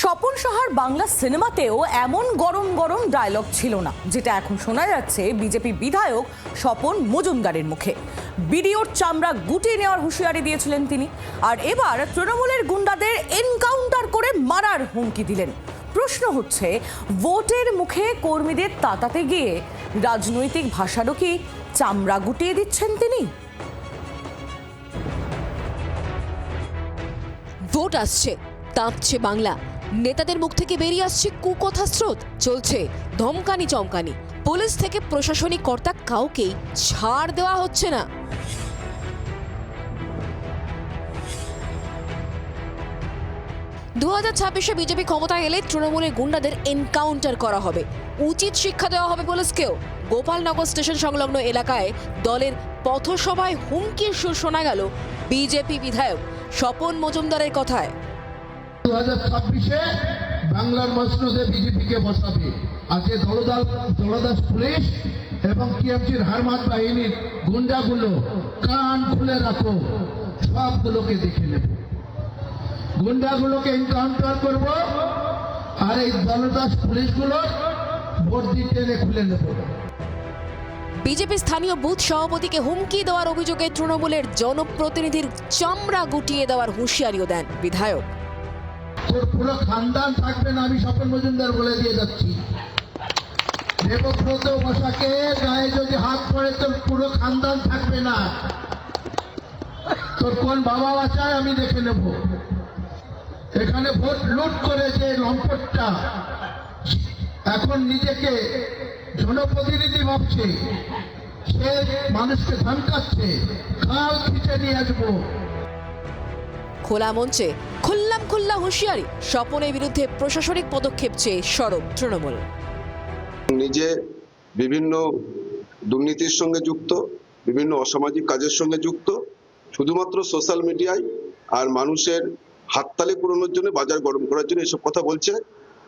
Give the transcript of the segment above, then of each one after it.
স্বপন সাহার বাংলা সিনেমাতেও এমন গরম গরম ডায়লগ ছিল না, যেটা এখন শোনা যাচ্ছে বিজেপি বিধায়ক স্বপন মজুমদারের মুখে। বিডিওর চামড়া গুটিয়ে নেওয়ার হুঁশিয়ারি দিয়েছিলেন তিনি, আর এবার তৃণমূলের গুন্ডাদের এনকাউন্টার করে মারার হুমকি দিলেন। প্রশ্ন হচ্ছে, ভোটের মুখে কর্মীদের তাতাতে গিয়ে রাজনৈতিক ভাষারও কি চামড়া গুটিয়ে দিচ্ছেন তিনি? ভোট আসছে, তাঁতছে বাংলা, নেতাদের মুখ থেকে বেরিয়ে আসছে কুকথা স্রোত, চলছে ধমকানি চমকানি। পুলিশ থেকে প্রশাসনিক কর্তা কাউকেই ছাড় দেওয়া হচ্ছে না। (2026) বিজেপি ক্ষমতায় এলে তৃণমূলের গুন্ডাদের এনকাউন্টার করা হবে, উচিত শিক্ষা দেওয়া হবে পুলিশকেও। গোপালনগর স্টেশন সংলগ্ন এলাকায় দলের পথসভায় হুমকির সুর শোনা গেল বিজেপি বিধায়ক স্বপন মজুমদারের কথায়। 2026-এ বাংলার মসনদে বিজেপিকে বসাবে। আজকে দলদাস পুলিশ এবং টিএমসির হারমাত বাহিনীর গুন্ডাগুলো কান খুলে রাখো, সবগুলোকে দেখে নেব, গুন্ডাগুলোকে এনকাউন্টার করব, আর এই দলদাস পুলিশগুলো ভোট দিতে খুলে নেব। বিজেপি স্থানীয় বুথ সভাপতিকে হুমকি দেওয়ার অভিযোগে তৃণমূলের জনপ্রতিনিধির চামড়া গুটিয়ে দেওয়ার হুঁশিয়ারিও দেন বিধায়ক। তোর পুরো খানদান থাকবে না, আমি স্বপন মজুমদার বলে দিয়ে যাচ্ছি। দেবব্রত বসাকে গায়ে যদি হাত পড়ে তোর পুরো খানদান থাকবে না। তোর কোন বাবা বাঁচায় আমি দেখে নেব। এখানে ভোট লুট করে যে লম্পটটা এখন নিজেকে জনপ্রতিনিধি ভাবছে, সে মানুষকে ধমকাচ্ছে, খাল খিচে নিয়ে আসবো। খোলা মঞ্চে খুল্লা হুঁশিয়ারি, স্বপনের বিরুদ্ধে প্রশাসনিক পদক্ষেপ চেয়ে সরব তৃণমূল। নিজে বিভিন্ন দুর্নীতির সঙ্গে যুক্ত, বিভিন্ন অসামাজিক কাজের সঙ্গে যুক্ত, শুধুমাত্র সোশ্যাল মিডিয়ায় আর মানুষের হাততালি পূরণের জন্য, বাজার গরম করার জন্য এসব কথা বলছে।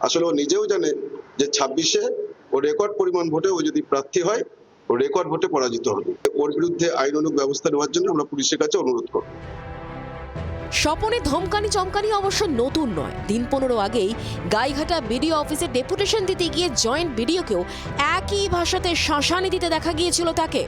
আসলে ও নিজেও জানে যে 26-এ ও রেকর্ড পরিমাণ ভোটে ও যদি প্রার্থী হয়, ও রেকর্ড ভোটে পরাজিত হবে। ওর বিরুদ্ধে আইনানুগ ব্যবস্থা নেওয়ার জন্য আমরা পুলিশের কাছে অনুরোধ করব। স্বপনের ধমকানি চমকানি অবশ্য নতুন নয়। দিন 15 আগেই গাইঘাটা বিডিও অফিসে ডেপুটেশন দিতে গিয়ে জয়েন্ট বিডিওকেও একই ভাষাতে শাসানি দিতে দেখা গিয়েছিল তাকে।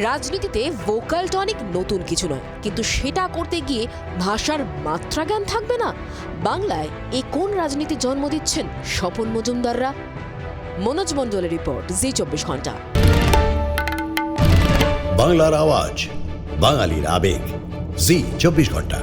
রাজনীতিতে ভোকাল টনিক নতুন কিছু নয়, কিন্তু সেটা করতে গিয়ে ভাষার মাত্রা জ্ঞান থাকবে না। বাংলায় এ কোন রাজনীতি জন্ম দিচ্ছেন স্বপন মজুমদাররা? মনোজ মণ্ডলের রিপোর্ট, জি 24 ঘন্টা। বাংলার আওয়াজ, বাঙালির আবেগ, জি 24 ঘন্টা।